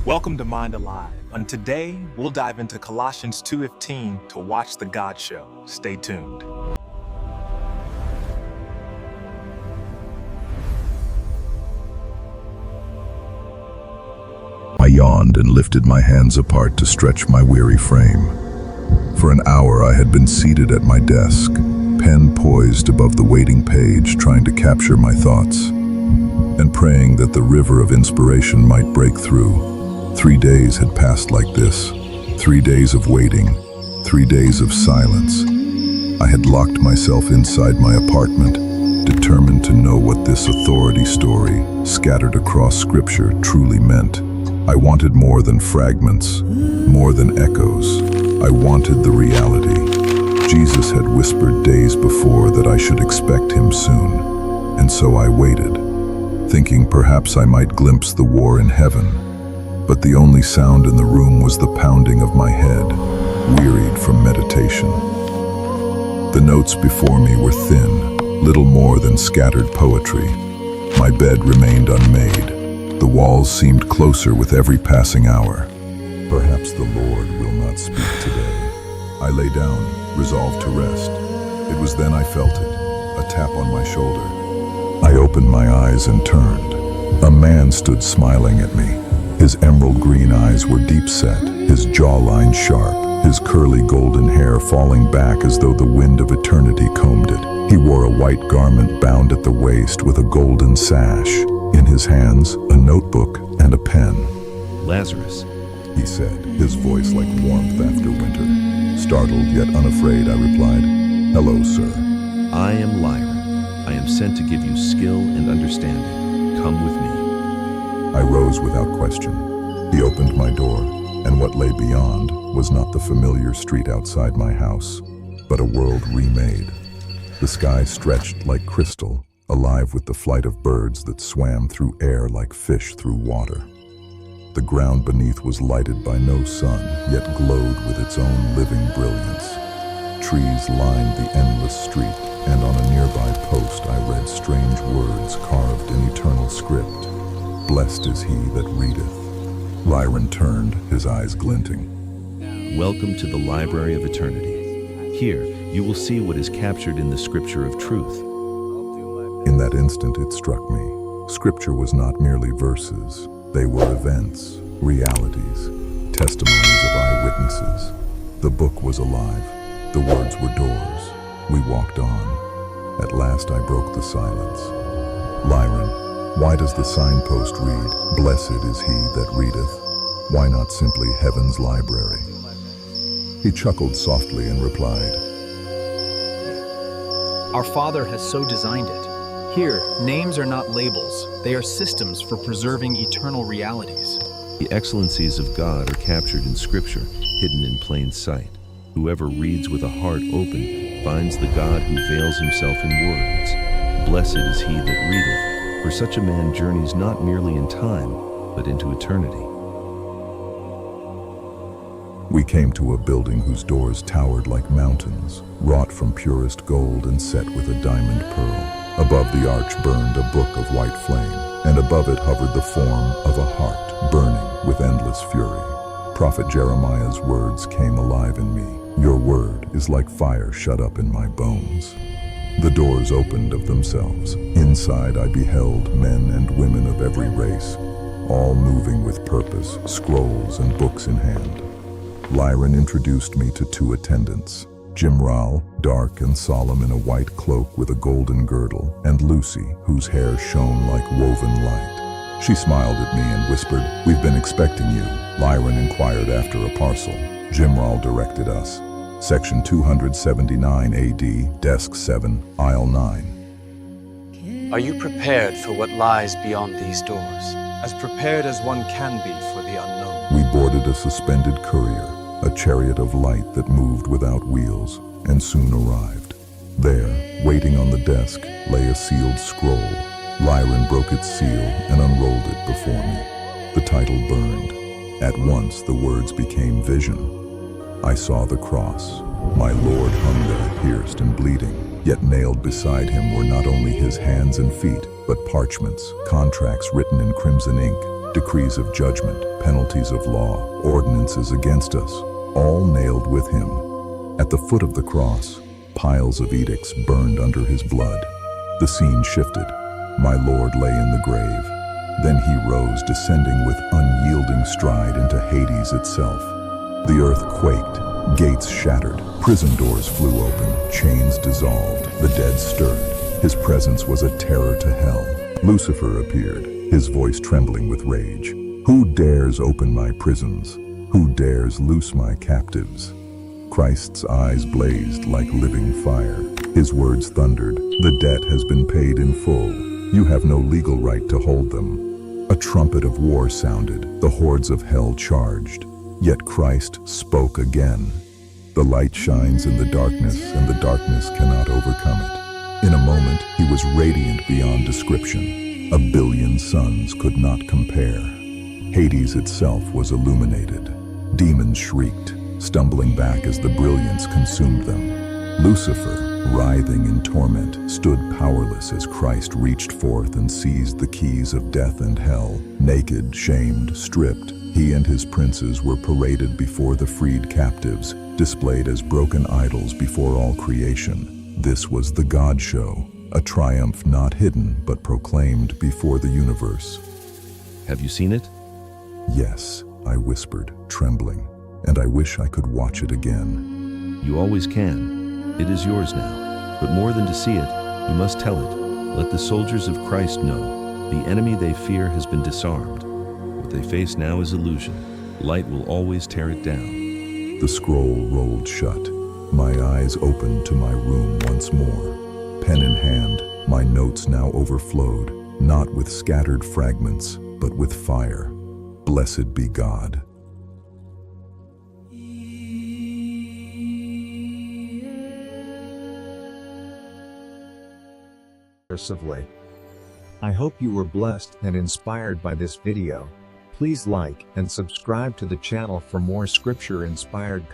Welcome to Mind Alive, and today we'll dive into Colossians 2:15 to watch the God Show. Stay tuned. I yawned and lifted my hands apart to stretch my weary frame. For an hour I had been seated at my desk, pen poised above the waiting page, trying to capture my thoughts, and praying that the river of inspiration might break through. 3 days had passed like this, 3 days of waiting, 3 days of silence. I had locked myself inside my apartment, determined to know what this authority story, scattered across Scripture, truly meant. I wanted more than fragments, more than echoes. I wanted the reality. Jesus had whispered days before that I should expect him soon, and so I waited, thinking perhaps I might glimpse the war in heaven. But the only sound in the room was the pounding of my head, wearied from meditation. The notes before me were thin, little more than scattered poetry. My bed remained unmade. The walls seemed closer with every passing hour. Perhaps the Lord will not speak today. I lay down, resolved to rest. It was then I felt it, a tap on my shoulder. I opened my eyes and turned. A man stood smiling at me. His emerald green eyes were deep set, his jawline sharp, his curly golden hair falling back as though the wind of eternity combed it. He wore a white garment bound at the waist with a golden sash. In his hands, a notebook and a pen. Lazarus, He said, his voice like warmth after winter. Startled yet unafraid, I replied, "Hello, sir." I am Lyra. I am sent to give you skill and understanding. Come with me. I rose without question. He opened my door, and what lay beyond was not the familiar street outside my house, but a world remade. The sky stretched like crystal, alive with the flight of birds that swam through air like fish through water. The ground beneath was lighted by no sun, yet glowed with its own living brilliance. Trees lined the endless street, and on a nearby post I read strange words carved in eternal script. "Blessed is he that readeth." Lyron turned, his eyes glinting. Welcome to the Library of Eternity. Here, you will see what is captured in the Scripture of truth. In that instant it struck me. Scripture was not merely verses. They were events, realities, testimonies of eyewitnesses. The book was alive. The words were doors. We walked on. At last I broke the silence. "Lyron, why does the signpost read, 'Blessed is he that readeth'? Why not simply Heaven's Library?" He chuckled softly and replied, Our Father has so designed it. Here, names are not labels, they are systems for preserving eternal realities. The excellencies of God are captured in Scripture, hidden in plain sight. Whoever reads with a heart open finds the God who veils himself in words. Blessed is he that readeth, for such a man journeys not merely in time, but into eternity. We came to a building whose doors towered like mountains, wrought from purest gold and set with a diamond pearl. Above the arch burned a book of white flame, and above it hovered the form of a heart, burning with endless fury. Prophet Jeremiah's words came alive in me. "Your word is like fire shut up in my bones." The doors opened of themselves. Inside I beheld men and women of every race, all moving with purpose, scrolls and books in hand. Lyron introduced me to 2 attendants, Jimral, dark and solemn in a white cloak with a golden girdle, and Lucy, whose hair shone like woven light. She smiled at me and whispered, "We've been expecting you." Lyron inquired after a parcel. Jimral directed us. Section 279 AD, Desk 7, Aisle 9. Are you prepared for what lies beyond these doors? As prepared as one can be for the unknown. We boarded a suspended courier, a chariot of light that moved without wheels, and soon arrived. There, waiting on the desk, lay a sealed scroll. Lyron broke its seal and unrolled it before me. The title burned. At once the words became vision. I saw the cross. My Lord hung there, pierced and bleeding, yet nailed beside him were not only his hands and feet, but parchments, contracts written in crimson ink, decrees of judgment, penalties of law, ordinances against us, all nailed with him. At the foot of the cross, piles of edicts burned under his blood. The scene shifted. My Lord lay in the grave. Then he rose, descending with unyielding stride into Hades itself. The earth quaked, gates shattered, prison doors flew open, chains dissolved, the dead stirred. His presence was a terror to hell. Lucifer appeared, his voice trembling with rage. Who dares open my prisons? Who dares loose my captives? Christ's eyes blazed like living fire. His words thundered, the debt has been paid in full. You have no legal right to hold them. A trumpet of war sounded, the hordes of hell charged. Yet Christ spoke again. The light shines in the darkness, and the darkness cannot overcome it. In a moment, he was radiant beyond description. 1 billion suns could not compare. Hades itself was illuminated. Demons shrieked, stumbling back as the brilliance consumed them. Lucifer, writhing in torment, stood powerless as Christ reached forth and seized the keys of death and hell. Naked, shamed, stripped, he and his princes were paraded before the freed captives, displayed as broken idols before all creation. This was the God show, a triumph not hidden but proclaimed before the universe. Have you seen it? Yes, I whispered, trembling, and I wish I could watch it again. You always can. It is yours now. But more than to see it, you must tell it. Let the soldiers of Christ know the enemy they fear has been disarmed. What they face now is illusion. Light will always tear it down. The scroll rolled shut. My eyes opened to my room once more. Pen in hand, my notes now overflowed, not with scattered fragments, but with fire. Blessed be God. I hope you were blessed and inspired by this video. Please like and subscribe to the channel for more scripture-inspired